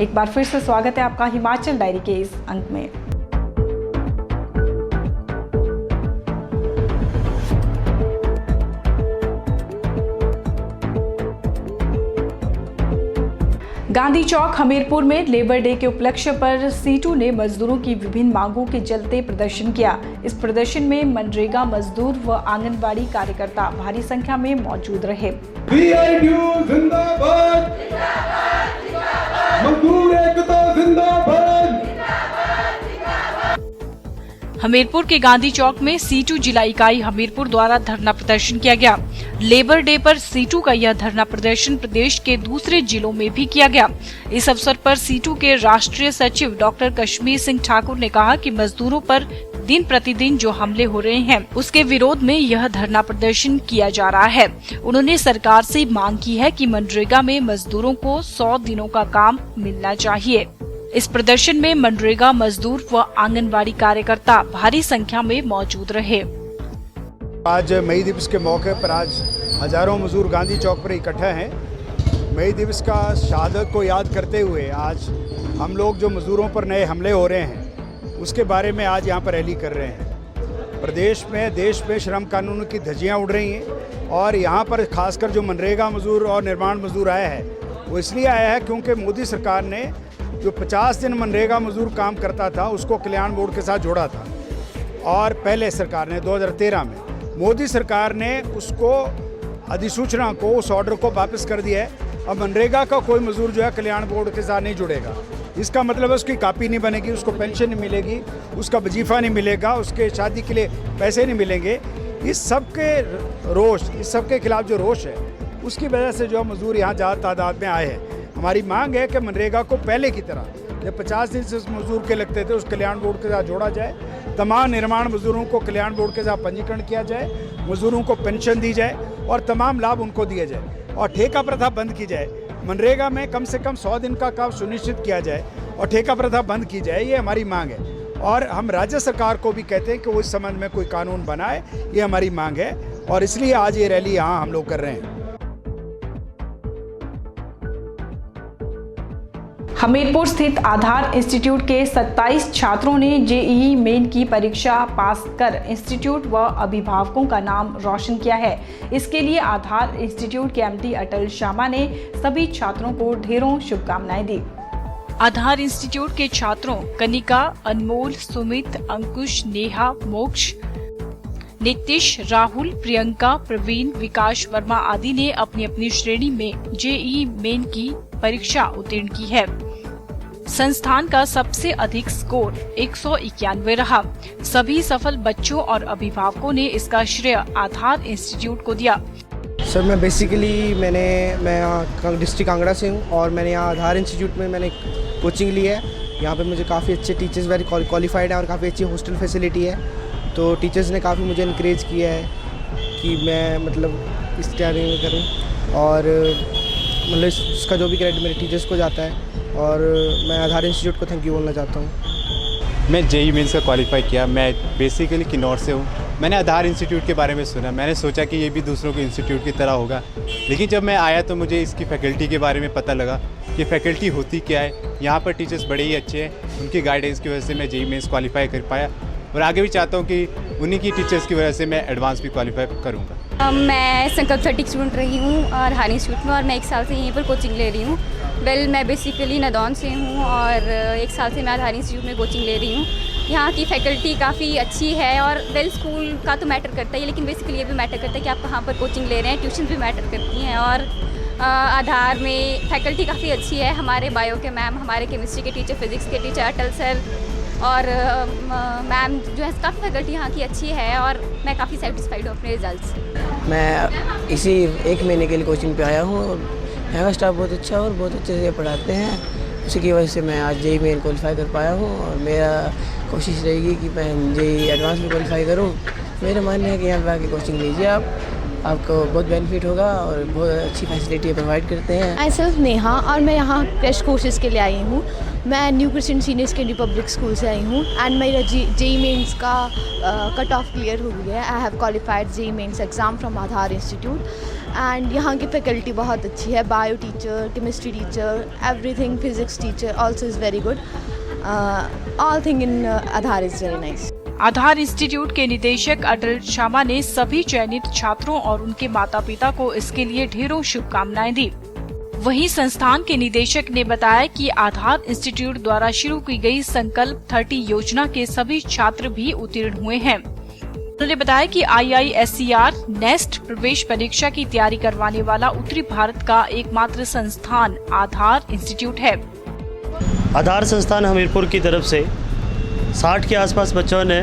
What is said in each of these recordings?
एक बार फिर से स्वागत है आपका हिमाचल डायरी के इस अंक में। गांधी चौक हमीरपुर में लेबर डे के उपलक्ष्य पर सीटू ने मजदूरों की विभिन्न मांगों के चलते प्रदर्शन किया। इस प्रदर्शन में मनरेगा मजदूर व आंगनबाड़ी कार्यकर्ता भारी संख्या में मौजूद रहे। हमीरपुर के गांधी चौक में सीटू जिला इकाई हमीरपुर द्वारा धरना प्रदर्शन किया गया। लेबर डे पर सीटू का यह धरना प्रदर्शन प्रदेश के दूसरे जिलों में भी किया गया। इस अवसर पर सीटू के राष्ट्रीय सचिव डॉक्टर कश्मीर सिंह ठाकुर ने कहा कि मजदूरों पर दिन प्रतिदिन जो हमले हो रहे हैं उसके विरोध में यह धरना प्रदर्शन किया जा रहा है। उन्होंने सरकार से मांग की है कि मनरेगा में मजदूरों को 100 दिनों का काम मिलना चाहिए। इस प्रदर्शन में मनरेगा मजदूर व आंगनबाड़ी कार्यकर्ता भारी संख्या में मौजूद रहे। आज मई दिवस के मौके पर आज हजारों मजदूर गांधी चौक पर इकट्ठा हैं। मई दिवस का शहादत को याद करते हुए आज हम लोग जो मजदूरों पर नए हमले हो रहे हैं उसके बारे में आज यहाँ पर रैली कर रहे हैं। प्रदेश में देश में श्रम कानून की धज्जियाँ उड़ रही हैं और यहाँ पर खासकर जो मनरेगा मजदूर और निर्माण मजदूर आया है वो इसलिए आया है क्योंकि मोदी सरकार ने जो 50 दिन मनरेगा मजदूर काम करता था उसको कल्याण बोर्ड के साथ जोड़ा था और पहले सरकार ने 2013 में मोदी सरकार ने उसको अधिसूचना को उस ऑर्डर को वापस कर दिया है। अब मनरेगा का कोई मजदूर जो है कल्याण बोर्ड के साथ नहीं जुड़ेगा। इसका मतलब है उसकी कापी नहीं बनेगी, उसको पेंशन नहीं मिलेगी, उसका वजीफा नहीं मिलेगा, उसके शादी के लिए पैसे नहीं मिलेंगे। इस सब के रोष, इस सब के खिलाफ जो रोष है उसकी वजह से जो मजदूर यहाँ ज़्यादा तादाद में आए हैं। हमारी मांग है कि मनरेगा को पहले की तरह जब 50 दिन से उस मजदूर के लगते थे उस कल्याण बोर्ड के साथ जोड़ा जाए। तमाम निर्माण मजदूरों को कल्याण बोर्ड के साथ पंजीकरण किया जाए, मजदूरों को पेंशन दी जाए और तमाम लाभ उनको दिए जाए और ठेका प्रथा बंद की जाए। मनरेगा में कम से कम 100 दिन का काम सुनिश्चित किया जाए और ठेका प्रथा बंद की जाए। ये हमारी मांग है और हम राज्य सरकार को भी कहते हैं कि वो इस संबंध में कोई कानून बनाए। ये हमारी मांग है और इसलिए आज ये रैली यहाँ हम लोग कर रहे हैं। हमीरपुर स्थित आधार इंस्टीट्यूट के 27 छात्रों ने जेईई मेन की परीक्षा पास कर इंस्टीट्यूट व अभिभावकों का नाम रोशन किया है। इसके लिए आधार इंस्टीट्यूट के एमडी अटल शर्मा ने सभी छात्रों को ढेरों शुभकामनाएं दी। आधार इंस्टीट्यूट के छात्रों कनिका, अनमोल, सुमित, अंकुश, नेहा, मोक्ष, नीतीश, राहुल, प्रियंका, प्रवीण, विकास वर्मा आदि ने अपनी अपनी श्रेणी में जेईई मेन की परीक्षा उत्तीर्ण की है। संस्थान का सबसे अधिक स्कोर 191 रहा। सभी सफल बच्चों और अभिभावकों ने इसका श्रेय आधार इंस्टीट्यूट को दिया। सर मैं डिस्ट्रिक्ट कांगड़ा से हूँ और मैंने यहाँ आधार इंस्टीट्यूट में मैंने कोचिंग ली है। यहाँ पे मुझे काफ़ी अच्छे टीचर्स वेरी क्वालिफाइड हैं और काफ़ी अच्छी हॉस्टल फैसिलिटी है। तो टीचर्स ने काफ़ी मुझे इनकरेज किया है कि मैं मतलब इस तैयारी में करूँ और मतलब इसका जो भी क्रेडिट मेरे टीचर्स को जाता है और मैं आधार इंस्टीट्यूट को थैंक यू बोलना चाहता हूँ। मैं जेईई मेंस का क्वालिफाई किया। मैं बेसिकली किन्नौर से हूँ। मैंने आधार इंस्टीट्यूट के बारे में सुना। मैंने सोचा कि ये भी दूसरों के इंस्टीट्यूट की तरह होगा, लेकिन जब मैं आया तो मुझे इसकी फैकल्टी के बारे में पता लगा कि फैकल्टी होती क्या है। यहाँ पर टीचर्स बड़े ही अच्छे हैं। उनकी गाइडेंस की वजह से मैं जेईई मेंस क्वालिफाई कर पाया और आगे भी चाहता हूँ कि उन्हीं की टीचर्स की वजह से मैं एडवांस भी क्वालिफाई करूँगा। मैं संकल्प 30 स्टूडेंट रही हूँ और आधार इंस्टीट्यूट में और मैं 1 साल से यहीं पर कोचिंग ले रही हूँ। मैं बेसिकली नदौन से हूँ और 1 साल से मैं आधार इंस्टीट्यूट में कोचिंग ले रही हूँ। यहाँ की फैकल्टी काफ़ी अच्छी है और स्कूल का तो मैटर करता है, लेकिन बेसिकली ये भी मैटर करता है कि आप कहाँ पर कोचिंग ले रहे हैं। ट्यूशन भी मैटर करती हैं और आधार में फैकल्टी काफ़ी अच्छी है। हमारे बायो के मैम, हमारे केमिस्ट्री के टीचर, फिज़िक्स के टीचर अटल सर और मैम जो है काफ़ी फैकल्टी यहाँ की अच्छी है और मैं काफ़ी सेटिस्फाइड हूँ अपने रिजल्ट से। मैं इसी 1 महीने के लिए कोचिंग पे आया हूँ। यहाँ का स्टाफ बहुत अच्छा और बहुत अच्छे से पढ़ाते हैं। उसी की वजह से मैं आज जेईई मेन क्वालिफाई कर पाया हूँ और मेरा कोशिश रहेगी कि मैं जेईई एडवांस में क्वालिफाई करूँ। मेरा मानना है कि यहाँ पे आके कोचिंग लीजिए आपको बहुत बेनिफिट होगा और बहुत अच्छी फैसिलिटी प्रोवाइड करते हैं। आई सेल्फ नेहा और मैं यहाँ क्रैश कोर्सेज के लिए आई हूँ। मैं new Christian senior secondary public school से आई हूँ एंड मेरा जेईई मेंस का कट ऑफ क्लियर हो गया है। I have qualified JEE mains exam from Aadhaar institute and यहाँ की फैकल्टी बहुत अच्छी है, bio teacher, chemistry teacher, everything, physics teacher also is very good, all thing in Aadhaar is very nice. Aadhaar institute के निदेशक अटल शर्मा ने सभी चयनित छात्रों और उनके माता पिता को इसके लिए ढेरों शुभकामनाएं दी। वहीं संस्थान के निदेशक ने बताया कि आधार इंस्टीट्यूट द्वारा शुरू की गई संकल्प 30 योजना के सभी छात्र भी उत्तीर्ण हुए हैं। उन्होंने बताया कि IISER नेस्ट प्रवेश परीक्षा की तैयारी करवाने वाला उत्तरी भारत का एकमात्र संस्थान आधार इंस्टीट्यूट है। आधार संस्थान हमीरपुर की तरफ से 60 के आसपास बच्चों ने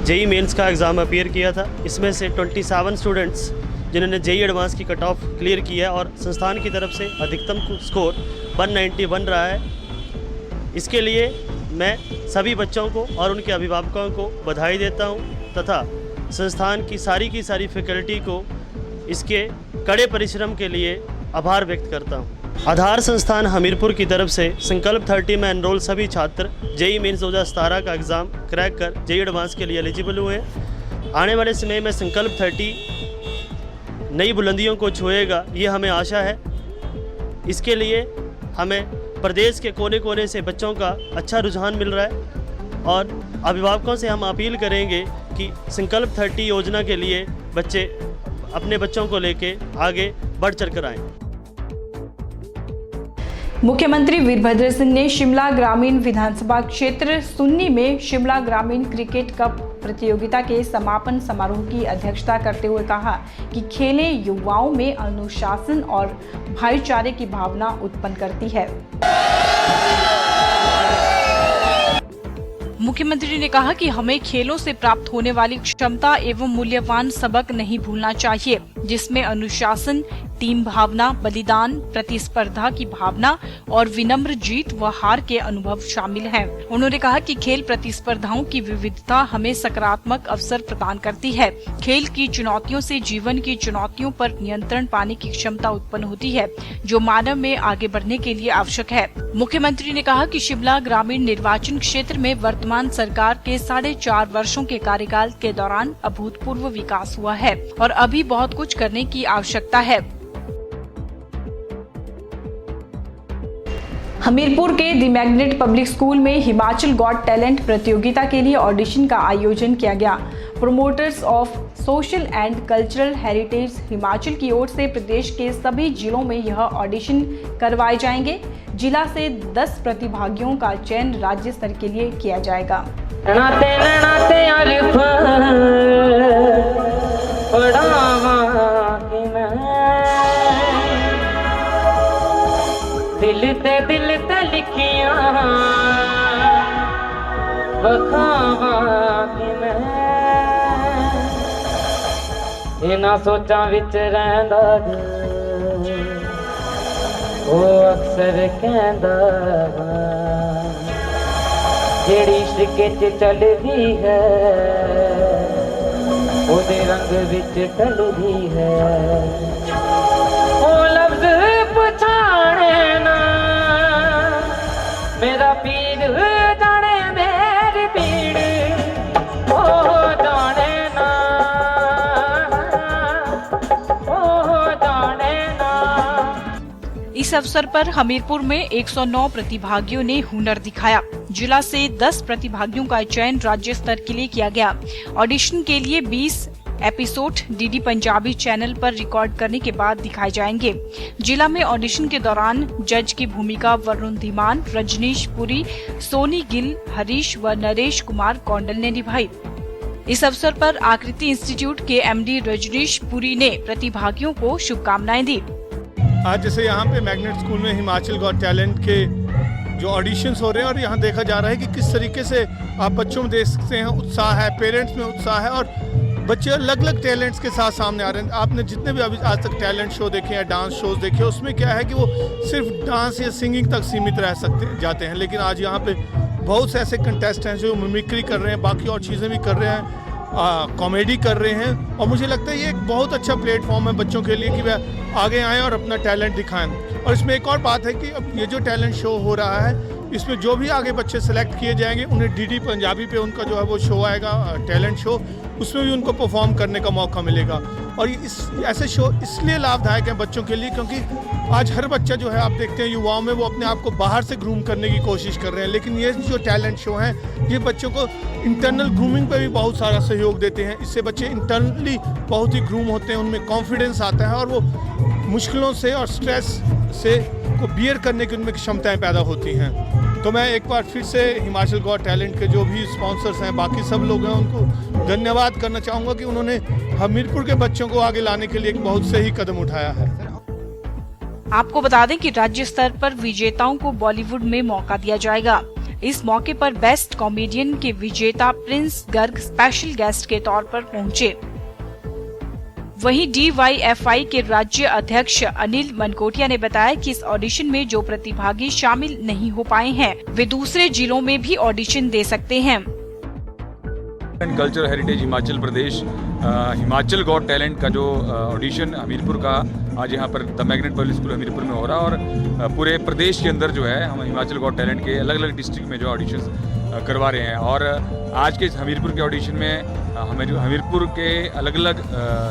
JEE मेंस का एग्ज़ाम अपीयर किया था। इसमें से 27 स्टूडेंट्स जिन्होंने JEE एडवांस की कट ऑफ क्लियर किया और संस्थान की तरफ से अधिकतम स्कोर 191 रहा है। इसके लिए मैं सभी बच्चों को और उनके अभिभावकों को बधाई देता हूं तथा संस्थान की सारी फैकल्टी को इसके कड़े परिश्रम के लिए आभार व्यक्त करता हूं। आधार संस्थान हमीरपुर की तरफ से संकल्प 30 में एनरोल सभी छात्र JEE मेंस 2017 का एग्ज़ाम क्रैक कर JEE एडवांस के लिए एलिजिबल हुए हैं। आने वाले समय में संकल्प 30 नई बुलंदियों को छुएगा, ये हमें आशा है। इसके लिए हमें प्रदेश के कोने कोने से बच्चों का अच्छा रुझान मिल रहा है और अभिभावकों से हम अपील करेंगे कि संकल्प 30 योजना के लिए बच्चे अपने बच्चों को लेके आगे बढ़ चढ़ कर आएँ। मुख्यमंत्री वीरभद्र सिंह ने शिमला ग्रामीण विधानसभा क्षेत्र सुन्नी में शिमला ग्रामीण क्रिकेट कप प्रतियोगिता के समापन समारोह की अध्यक्षता करते हुए कहा कि खेलें युवाओं में अनुशासन और भाईचारे की भावना उत्पन्न करती है। मुख्यमंत्री ने कहा कि हमें खेलों से प्राप्त होने वाली क्षमता एवं मूल्यवान सबक नहीं भूलना चाहिए, जिसमें अनुशासन, टीम भावना, बलिदान, प्रतिस्पर्धा की भावना और विनम्र जीत व हार के अनुभव शामिल हैं। उन्होंने कहा कि खेल प्रतिस्पर्धाओं की विविधता हमें सकारात्मक अवसर प्रदान करती है। खेल की चुनौतियों से जीवन की चुनौतियों पर नियंत्रण पाने की क्षमता उत्पन्न होती है, जो मानव में आगे बढ़ने के लिए आवश्यक है। मुख्यमंत्री ने कहा कि शिमला ग्रामीण निर्वाचन क्षेत्र में वर्तमान सरकार के 4.5 वर्षों के कार्यकाल के दौरान अभूतपूर्व विकास हुआ है और अभी बहुत कुछ करने की आवश्यकता है। हमीरपुर के द मैग्नेट पब्लिक स्कूल में हिमाचल गॉट टैलेंट प्रतियोगिता के लिए ऑडिशन का आयोजन किया गया। Promoters of social and cultural heritage Himachal की ओर से प्रदेश के सभी जिलों में यह ऑडिशन करवाए जाएंगे। जिला से 10 प्रतिभागियों का चयन राज्य स्तर के लिए किया जाएगा। दिल ते लिखियां बखावा कि मैं इन्हां सोचां विच रहिंदा ओह अक्सर कहंदा जेड़ी इश्क च चलदी है ओहदे रंग विच ढलदी है। ओ लफ्ज़ पछाणे ना मेरा पीर जाने मेरी पीड़ ओ जाने ना ओ जाने ना। इस अवसर पर हमीरपुर में 109 प्रतिभागियों ने हुनर दिखाया। जिला से 10 प्रतिभागियों का चयन राज्य स्तर के लिए किया गया। ऑडिशन के लिए 20 एपिसोड डीडी पंजाबी चैनल पर रिकॉर्ड करने के बाद दिखाए जाएंगे। जिला में ऑडिशन के दौरान जज की भूमिका वरुण धीमान, रजनीश पुरी, सोनी गिल, हरीश व नरेश कुमार कौंडल ने निभाई। इस अवसर पर आकृति इंस्टीट्यूट के MD रजनीश पुरी ने प्रतिभागियों को शुभकामनाएं दी। आज जैसे यहाँ पे मैग्नेट स्कूल में हिमाचल गॉट टैलेंट के जो ऑडिशंस हो रहे हैं और यहाँ देखा जा रहा है कि किस तरीके से आप बच्चों में देख सकते हैं उत्साह है, पेरेंट्स में उत्साह है और बच्चे अलग अलग टैलेंट्स के साथ सामने आ रहे हैं। आपने जितने भी अभी आज तक टैलेंट शो देखे या डांस शोज देखे, उसमें क्या है कि वो सिर्फ डांस या सिंगिंग तक सीमित रह जाते हैं, लेकिन आज यहाँ पे बहुत से ऐसे कंटेस्ट हैं जो मिमिक्री कर रहे हैं, बाकी और चीज़ें भी कर रहे हैं, कॉमेडी कर रहे हैं और मुझे लगता है ये एक बहुत अच्छा प्लेटफॉर्म है बच्चों के लिए कि वह आगे आएँ और अपना टैलेंट दिखाएं। और इसमें एक और बात है कि अब ये जो टैलेंट शो हो रहा है इसमें जो भी आगे बच्चे सेलेक्ट किए जाएंगे उन्हें डीडी पंजाबी पे उनका जो है वो शो आएगा टैलेंट शो, उसमें भी उनको परफॉर्म करने का मौका मिलेगा। और ऐसे शो इसलिए लाभदायक हैं बच्चों के लिए क्योंकि आज हर बच्चा जो है आप देखते हैं युवाओं में वो अपने आप को बाहर से ग्रूम करने की कोशिश कर रहे हैं, लेकिन ये जो टैलेंट शो हैं ये बच्चों को इंटरनल ग्रूमिंग पे भी बहुत सारा सहयोग देते हैं। इससे बच्चे इंटरनली बहुत ही ग्रूम होते हैं, उनमें कॉन्फिडेंस आता है और वो मुश्किलों से और स्ट्रेस से को बियर करने की उनमें क्षमताएं पैदा होती हैं। तो मैं एक बार फिर से हिमाचल गॉट टैलेंट के जो भी स्पॉन्सर्स हैं, बाकी सब लोग हैं, उनको धन्यवाद करना चाहूँगा कि उन्होंने हमीरपुर के बच्चों को आगे लाने के लिए एक बहुत सही कदम उठाया है। आपको बता दें कि राज्य स्तर पर विजेताओं को बॉलीवुड में मौका दिया जाएगा। इस मौके पर बेस्ट कॉमेडियन के विजेता प्रिंस गर्ग स्पेशल गेस्ट के तौर पर पहुंचे। वहीं DYFI के राज्य अध्यक्ष अनिल मनकोटिया ने बताया कि इस ऑडिशन में जो प्रतिभागी शामिल नहीं हो पाए हैं वे दूसरे जिलों में भी ऑडिशन दे सकते हैं। Culture heritage Himachal Pradesh Himachal got talent का जो ऑडिशन हमीरपुर का आज यहाँ पर the magnet public school Hamirpur में हो रहा है और पूरे प्रदेश के अंदर जो है हम हिमाचल गॉट टैलेंट के अलग अलग डिस्ट्रिक्ट में जो ऑडिशंस करवा रहे हैं। और आज के हमीरपुर के ऑडिशन में हमें जो हमीरपुर के अलग अलग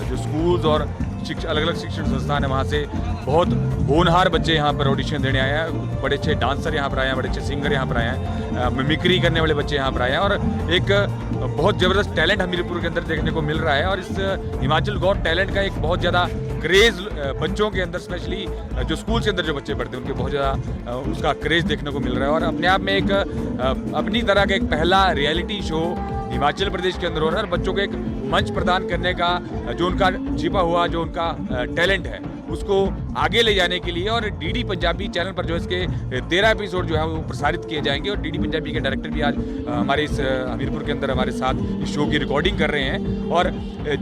जो स्कूल्स और अलग अलग शिक्षण संस्थान है वहाँ से बहुत होनहार बच्चे यहाँ पर ऑडिशन देने आए हैं। बड़े अच्छे डांसर यहाँ पर आए हैं, बड़े अच्छे सिंगर यहाँ पर आए हैं, मिमिक्री करने वाले बच्चे यहाँ पर आए हैं और एक बहुत ज़बरदस्त टैलेंट हमीरपुर के अंदर देखने को मिल रहा है। और इस हिमाचल गॉट टैलेंट का एक बहुत ज़्यादा क्रेज़ बच्चों के अंदर, स्पेशली जो स्कूल के अंदर जो बच्चे पढ़ते हैं उनके बहुत ज़्यादा उसका क्रेज़ देखने को मिल रहा है। और अपने आप में एक अपनी तरह का एक पहला रियलिटी शो हिमाचल प्रदेश के अंदर हो रहा है और बच्चों को एक मंच प्रदान करने का जो उनका छिपा हुआ जो उनका टैलेंट है उसको आगे ले जाने के लिए। और डीडी पंजाबी चैनल पर जो इसके 13 एपिसोड जो है वो प्रसारित किए जाएंगे और डीडी पंजाबी के डायरेक्टर भी आज हमारे इस हमीरपुर के अंदर हमारे साथ इस शो की रिकॉर्डिंग कर रहे हैं। और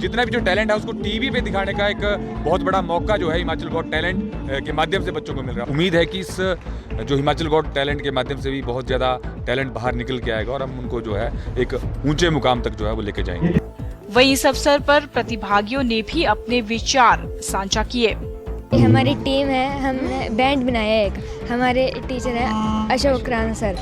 जितना भी जो टैलेंट है उसको टीवी पे दिखाने का एक बहुत बड़ा मौका जो है हिमाचल गॉट टैलेंट के माध्यम से बच्चों को मिल रहा है। उम्मीद है कि इस जो हिमाचल गॉट टैलेंट के माध्यम से भी बहुत ज़्यादा टैलेंट बाहर निकल के आएगा और हम उनको जो है एक ऊंचे मुकाम तक जो है वो लेके जाएंगे। वहीं इस अवसर पर प्रतिभागियों ने भी अपने विचार साझा किए। हमारी टीम है, हमने बैंड बनाया है एक, हमारे टीचर है अशोक राणा सर,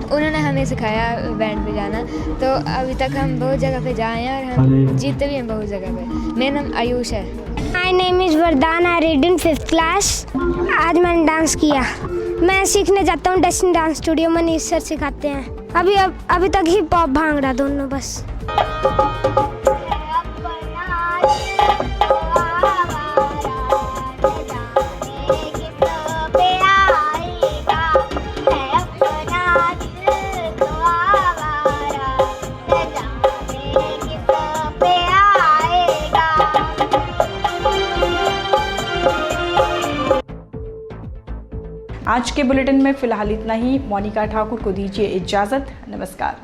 उन्होंने हमें सिखाया बैंड बजाना। तो अभी तक हम बहुत जगह पे जाए हैं और हम जीते भी हैं बहुत जगह पे। मेरा नाम आयुष है। माय नेम इज़ वरदान, I read in 5th class. आज मैंने डांस किया। मैं सीखने जाता हूँ destiny dance studio, Manish sir सिखाते हैं। अभी तक हिप हॉप भांगड़ा दोनों बस। आज के बुलेटिन में फिलहाल इतना ही। मोनिका ठाकुर को दीजिए इजाजत। नमस्कार।